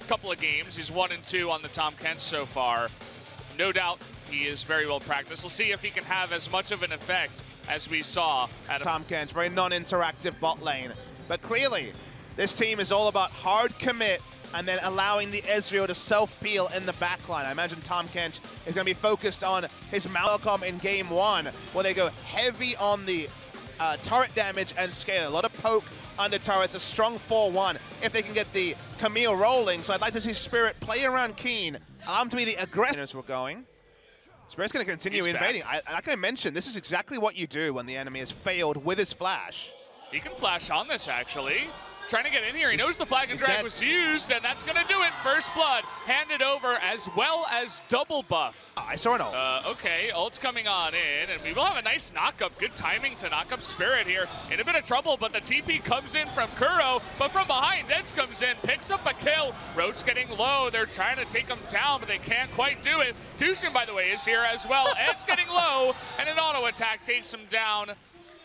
Couple of games. He's 1-2 on the Tahm Kench so far. No doubt he is very well practiced. We'll see if he can have as much of an effect as we saw at Tahm Kench, very non-interactive bot lane. But clearly, this team is all about hard commit and then allowing the Ezreal to self-peel in the backline. I imagine Tahm Kench is going to be focused on his Malcolm in game 1, where they go heavy on the turret damage and scale. A lot of poke under turrets, a strong 4-1 if they can get the Camille rolling. So I'd like to see Spirit play around Keen, allow him to be the aggressor as we're going. Spirit's going to continue invading. Like I mentioned, this is exactly what you do when the enemy has failed with his flash. He can flash on this, actually. Trying to get in here. He knows the flag and drag was used, and that's going to do it. First blood handed over, as well as double buff. I saw an ult. Okay, ult's coming on in, and we will have a nice knock-up. Good timing to knock up Spirit here. In a bit of trouble, but the TP comes in from Kuro, but from behind, Edge comes in, picks up a kill. Roach getting low. They're trying to take him down, but they can't quite do it. Tushin, by the way, is here as well. Edge getting low, and an auto attack takes him down.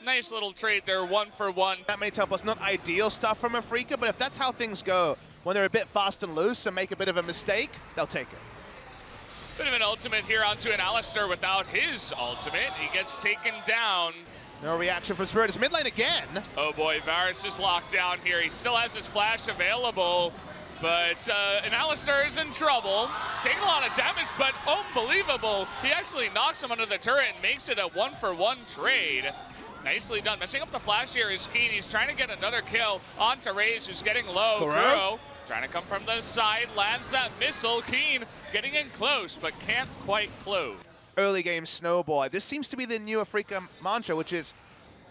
Nice little trade there, 1-for-1. That many telepos, not ideal stuff from Afreeca, but if that's how things go, when they're a bit fast and loose and make a bit of a mistake, they'll take it. Bit of an ultimate here onto an Alistar without his ultimate. He gets taken down. No reaction from Spirit. It's mid lane again. Oh boy, Varus is locked down here. He still has his flash available, but an Alistar is in trouble. Taking a lot of damage, but unbelievable. He actually knocks him under the turret and makes it a 1-for-1 trade. Nicely done. Messing up the flash here is Keen. He's trying to get another kill onto Raze, who's getting low. Kuro trying to come from the side, lands that missile. Keen getting in close, but can't quite close. Early game snowball. This seems to be the new Afreeca mantra, which is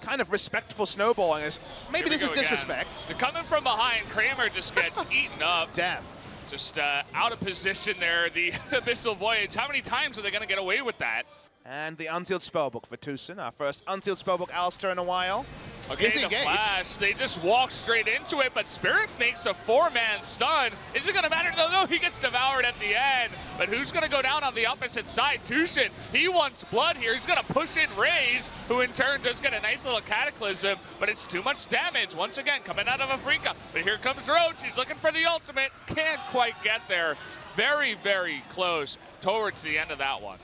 kind of respectful snowballing. Maybe this is disrespect. They're coming from behind. Kramer just gets eaten up. Damn. Just out of position there, the Abyssal Voyage. How many times are they going to get away with that? And the unsealed spellbook for Tushin, our first unsealed spellbook Alistar in a while. Okay, the flash, they just walk straight into it, but Spirit makes a 4-man stun. Is it going to matter? No, he gets devoured at the end. But who's going to go down on the opposite side? Tushin, he wants blood here. He's going to push in Raze, who in turn does get a nice little cataclysm, but it's too much damage. Once again, coming out of Afreeca. But here comes Roach. He's looking for the ultimate. Can't quite get there. Very, very close towards the end of that one.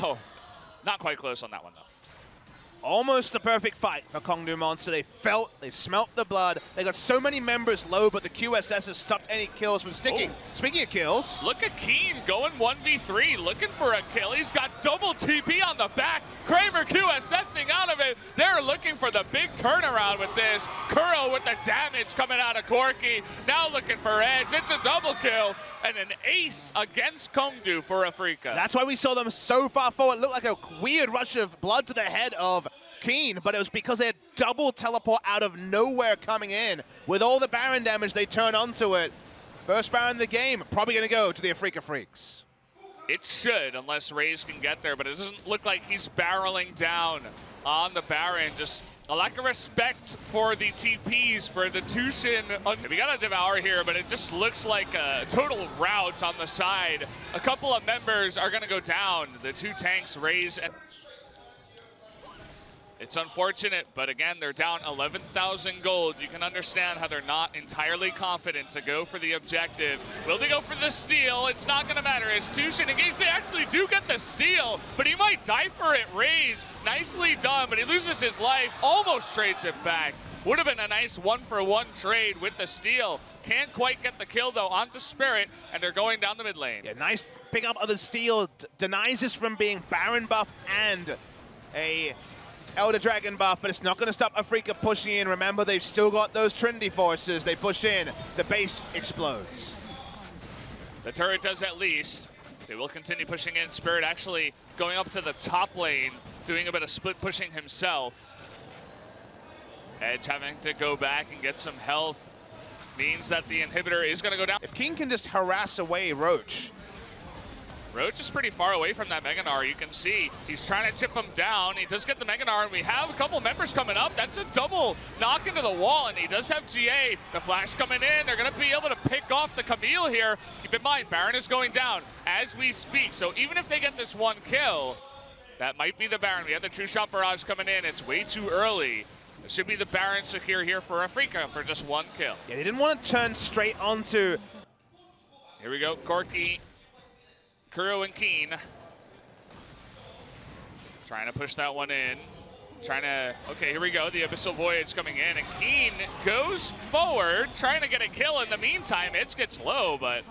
Oh, not quite close on that one, though. Almost a perfect fight for Kongdoo Monster. They smelt the blood. They got so many members low, but the QSS has stopped any kills from sticking. Oh. Speaking of kills. Look at Keen going 1v3, looking for a kill. He's got double TP on the back. Kramer QSSing out of it. They're looking for the big turnaround with this. Kuro with the damage coming out of Corki. Now looking for Edge. It's a double kill and an ace against Kongdoo for Afreeca. That's why we saw them so far forward. It looked like a weird rush of blood to the head of Keen, but it was because they had double teleport out of nowhere coming in. With all the Baron damage, they turn onto it. First Baron in the game, probably going to go to the Afreeca Freecs. It should, unless Raze can get there, but it doesn't look like he's barreling down on the Baron. Just a lack of respect for the TPs, for the Tushin. We got a Devour here, but it just looks like a total rout on the side. A couple of members are going to go down. The two tanks, Raze and... It's unfortunate, but again, they're down 11,000 gold. You can understand how they're not entirely confident to go for the objective. Will they go for the steal? It's not going to matter. As Tushin engaged, they actually do get the steal, but he might die for it. Raze, nicely done, but he loses his life, almost trades it back. Would have been a nice 1-for-1 trade with the steal. Can't quite get the kill, though, onto Spirit, and they're going down the mid lane. Yeah, nice pick up of the steal. Denies us from being Baron buff and a Elder Dragon buff, but it's not going to stop Afreeca pushing in. Remember, they've still got those Trinity forces. They push in, the base explodes. The turret does at least. They will continue pushing in. Spirit actually going up to the top lane, doing a bit of split pushing himself. Edge having to go back and get some health means that the inhibitor is going to go down. If King can just harass away Roach. Roach is pretty far away from that Mega Gnar. You can see he's trying to chip him down. He does get the Mega Gnar, and we have a couple members coming up. That's a double knock into the wall, and he does have GA. The flash coming in. They're going to be able to pick off the Camille here. Keep in mind, Baron is going down as we speak. So even if they get this one kill, that might be the Baron. We have the True Shot Barrage coming in. It's way too early. It should be the Baron secure here for Afreeca for just 1 kill. Yeah, they didn't want to turn straight onto... Here we go, Corky, Kuro, and Keen. Trying to push that one in. Okay, here we go, the Abyssal Voyage coming in, and Keen goes forward, trying to get a kill. In the meantime, Edge gets low, but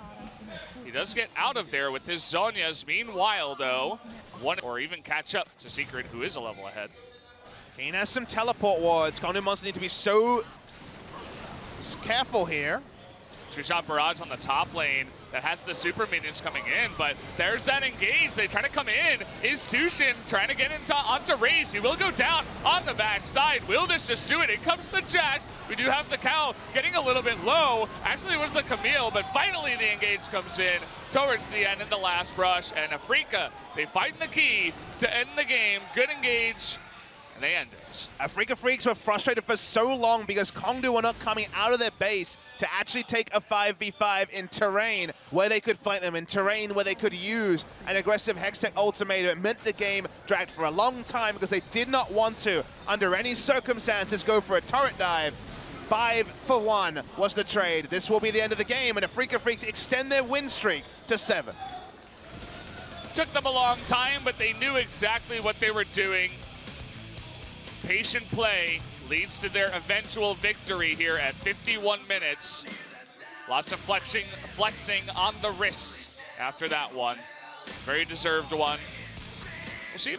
he does get out of there with his Zhonya's. Meanwhile, though, or even catch up to Secret, who is a level ahead. Keen has some teleport wards. Kongdoo monsters need to be so careful here. Two-shot barrage on the top lane that has the super minions coming in, but there's that engage. They try to come in. Is Tushin trying to get onto Raze? He will go down on the back side. Will this just do it? In comes the Jax. We do have the Cow getting a little bit low. Actually, it was the Camille, but finally the engage comes in towards the end in the last brush. And Afreeca, they find the key to end the game. Good engage. And they end it. Afreeca Freecs were frustrated for so long because Kongdoo were not coming out of their base to actually take a 5v5 in terrain where they could fight them, in terrain where they could use an aggressive Hextech ultimatum. It meant the game dragged for a long time because they did not want to, under any circumstances, go for a turret dive. 5 for 1 was the trade. This will be the end of the game, and Afreeca Freecs extend their win streak to 7. Took them a long time, but they knew exactly what they were doing. Patient play leads to their eventual victory here at 51 minutes. Lots of flexing on the wrists after that one. Very deserved one. We'll see if